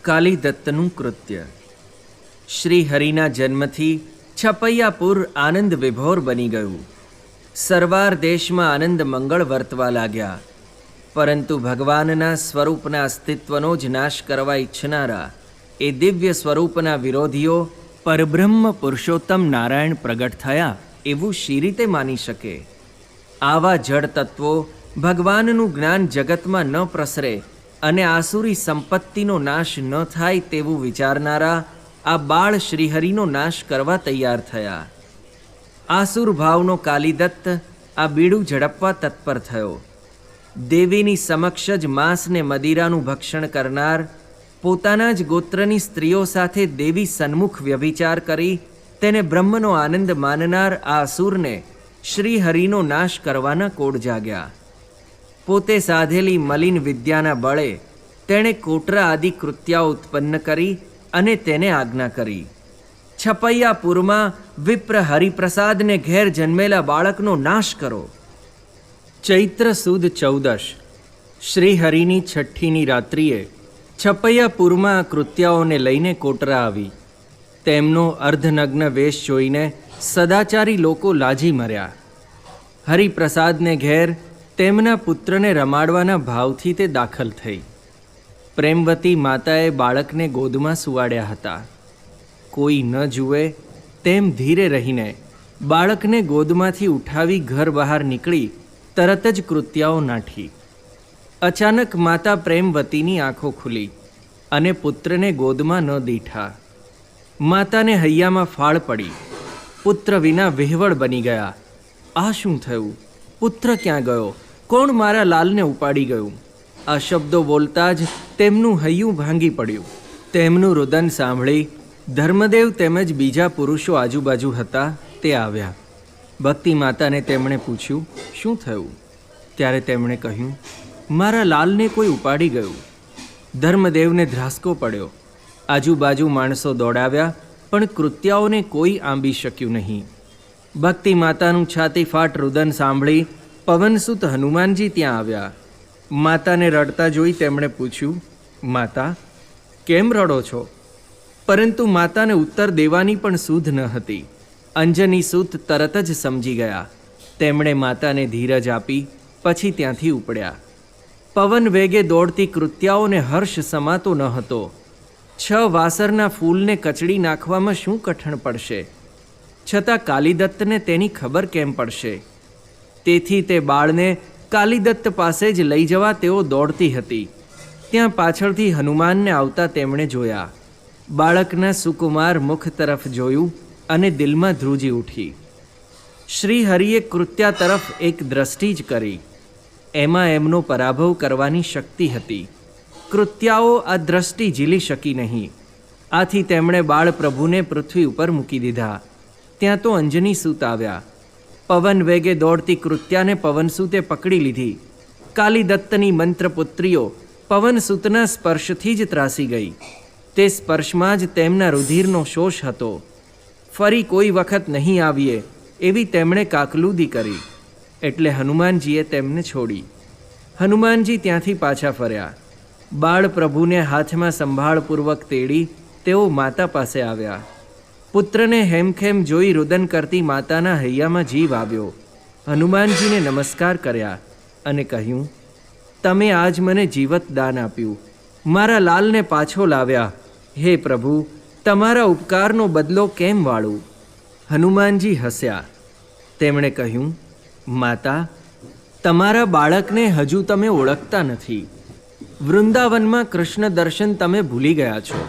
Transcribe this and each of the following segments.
કાલિદત્તનું કૃત્ય. શ્રી હરિના જન્મથી છપૈયાપુર આનંદ વિભોર બની ગયું. સરવાર દેશમાં આનંદ મંગળ વર્તવા લાગ્યા. પરંતુ ભગવાનના સ્વરૂપના અસ્તિત્વનો જ નાશ કરવા ઈચ્છનારા એ દિવ્ય સ્વરૂપના વિરોધીઓ પરબ્રહ્મ પુરુષોત્તમ નારાયણ પ્રગટ થયા એવું શી રીતે માની શકે? આવા જડ તત્વો ભગવાનનું જ્ઞાન જગતમાં ન પ્રસરે અને આસુરી સંપત્તિનો નાશ ન થાય તેવું વિચારનારા આ બાળ શ્રીહરિનો નાશ કરવા તૈયાર થયા. આસુર ભાવનો કાલિદત્ત આ બીડું ઝડપવા તત્પર થયો. દેવીની સમક્ષ જ માંસ ને મદિરાનું ભક્ષણ કરનાર, પોતાના જ ગોત્રની સ્ત્રીઓ સાથે દેવી સન્મુખ વ્યભિચાર કરી તેને બ્રહ્મનો આનંદ માનનાર આ અસુરને શ્રીહરિનો નાશ કરવાના કોડ જાગ્યા. પોતે સાધેલી મલિન વિદ્યાના બળે તેણે કોટરા આદિ કૃત્યાઓ ઉત્પન્ન કરી અને તેને આજ્ઞા કરી. છપૈયાપુરમાં વિપ્ર હરિપ્રસાદને ઘેર જન્મેલા બાળકનો નાશ કરો. ચૈત્ર સુદ 14 શ્રીહરિની છઠ્ઠીની રાત્રિએ છપૈયાપુરમાં આ કૃત્યાઓને લઈને કોટરા આવી. તેમનો અર્ધનગ્ન વેશ જોઈને સદાચારી લોકો લાજી મર્યા. હરિપ્રસાદને ઘેર તેમના પુત્રને રમાડવાના ભાવથી તે દાખલ થઈ. પ્રેમવતી માતાએ બાળકને ગોદમાં સુવાડ્યા હતા. કોઈ ન જુએ તેમ ધીરે રહીને બાળકને ગોદમાંથી ઉઠાવી ઘર બહાર નીકળી તરત જ કૃત્યાઓ નાઠી. અચાનક માતા પ્રેમવતીની આંખો ખુલી અને પુત્રને ગોદમાં ન દીઠા. માતાને હૈયામાં ફાળ પડી. પુત્ર વિના વિહવળ બની ગયા. આ શું થયું? પુત્ર ક્યાં ગયો? કોણ મારા લાલને ઉપાડી ગયું? આ શબ્દો બોલતા જ તેમનું હૈયું ભાંગી પડ્યું. તેમનું રુદન સાંભળી ધર્મદેવ તેમજ બીજા પુરુષો આજુબાજુ હતા તે આવ્યા. ભક્તિ માતાને તેમણે પૂછ્યું, શું થયું? ત્યારે તેમણે કહ્યું, મારા લાલને કોઈ ઉપાડી ગયું. ધર્મદેવને ધ્રાસકો પડ્યો. આજુબાજુ માણસો દોડાવ્યા, પણ કૃત્યાઓને કોઈ આંબી શક્યું નહીં. ભક્તિ માતાનું છાતી ફાટ રુદન સાંભળી પવનસુત હનુમાનજી ત્યાં આવ્યા. માતાને રડતા જોઈ તેમણે પૂછ્યું, માતા કેમ રડો છો? પરંતુ માતાને ઉત્તર દેવાની પણ સુધ ન હતી. અંજની સૂત તરત જ સમજી ગયા. તેમણે માતાને ધીરજ આપી પછી ત્યાંથી ઉપડ્યા. પવન વેગે દોડતી કૃત્યાઓને હર્ષ સમાતો ન હતો. 6 વાસરના ફૂલને કચડી નાખવામાં શું કઠણ પડશે? છતાં કાલિદત્તને તેની ખબર કેમ પડશે? તેથી તે બાળને કાલિદત્ત પાસે જ લઈ જવા તેઓ દોડતી હતી. ત્યાં પાછળથી હનુમાનને આવતા તેમણે જોયા. બાળકના સુકુમાર મુખ તરફ જોયું અને દિલમાં ધ્રુજી ઉઠી. શ્રી હરિએ કૃત્યા તરફ એક દ્રષ્ટિ જ કરી. એમાં એમનો પરાભવ કરવાની શક્તિ હતી. કૃત્યાઓ આ દ્રષ્ટિ ઝીલી શકી નહીં. આથી તેમણે બાળ પ્રભુને પૃથ્વી ઉપર મૂકી દીધા. ત્યાં તો અંજની સૂત આવ્યા. પવન વેગે દોડતી કૃત્યાને પવનસૂતે પકડી લીધી. કાલિદત્તની મંત્રપુત્રીઓ પવનસૂતના સ્પર્શથી જ ત્રાસી ગઈ. તે સ્પર્શમાં જ તેમના રુધિરનો શોષ હતો. ફરી કોઈ વખત નહીં આવીએ એવી તેમણે કાકલુદી કરી. એટલે હનુમાનજીએ તેમને છોડી. હનુમાનજી ત્યાંથી પાછા ફર્યા. બાળ પ્રભુને હાથમાં સંભાળપૂર્વક તેડી તેઓ માતા પાસે આવ્યા. પુત્રને હેમખેમ જોઈ રુદન કરતી માતાના હૈયામાં જીવ આવ્યો. હનુમાનજીને નમસ્કાર કર્યા અને કહ્યું, તમે આજ મને જીવત દાન આપ્યું, મારા લાલને પાછો લાવ્યા. હે પ્રભુ, તમારા ઉપકારનો બદલો કેમ વાળું? હનુમાનજી હસ્યા. તેમણે કહ્યું, માતા, તમારા બાળકને હજુ તમે ઓળખતા નથી. વૃંદાવનમાં કૃષ્ણ દર્શન તમે ભૂલી ગયા છો.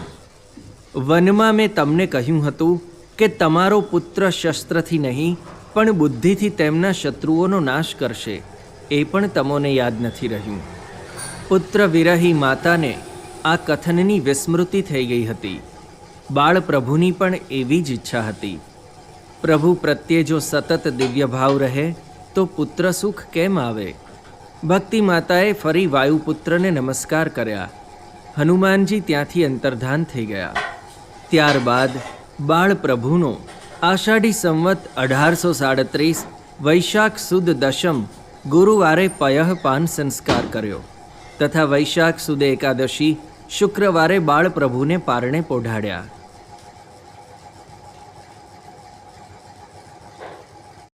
વનમાં મેં તમને કહ્યું હતું કે તમારો પુત્ર શસ્ત્રથી નહીં પણ બુદ્ધિથી તેમના શત્રુઓનો નાશ કરશે. એ પણ તમને યાદ નથી રહ્યું. પુત્ર વિરહી માતાને આ કથનની વિસ્મૃતિ થઈ ગઈ હતી. બાળ પ્રભુની પણ એવી જ ઈચ્છા હતી. પ્રભુ પ્રત્યે જો સતત દિવ્ય ભાવ રહે તો પુત્ર સુખ કેમ આવે? ભક્તિ માતાએ ફરી વાયુપુત્રને નમસ્કાર કર્યા. હનુમાનજી ત્યાંથી અંતર્ધાન થઈ ગયા. ત્યારબાદ બાળ પ્રભુનો આષાઢી સંવત 1837 વૈશાખ સુદ દશમ ગુરુવારે પયઃ પાન સંસ્કાર કર્યો તથા વૈશાખ સુદ એકાદશી શુક્રવારે બાળપ્રભુને પારણે પોઢાડ્યા.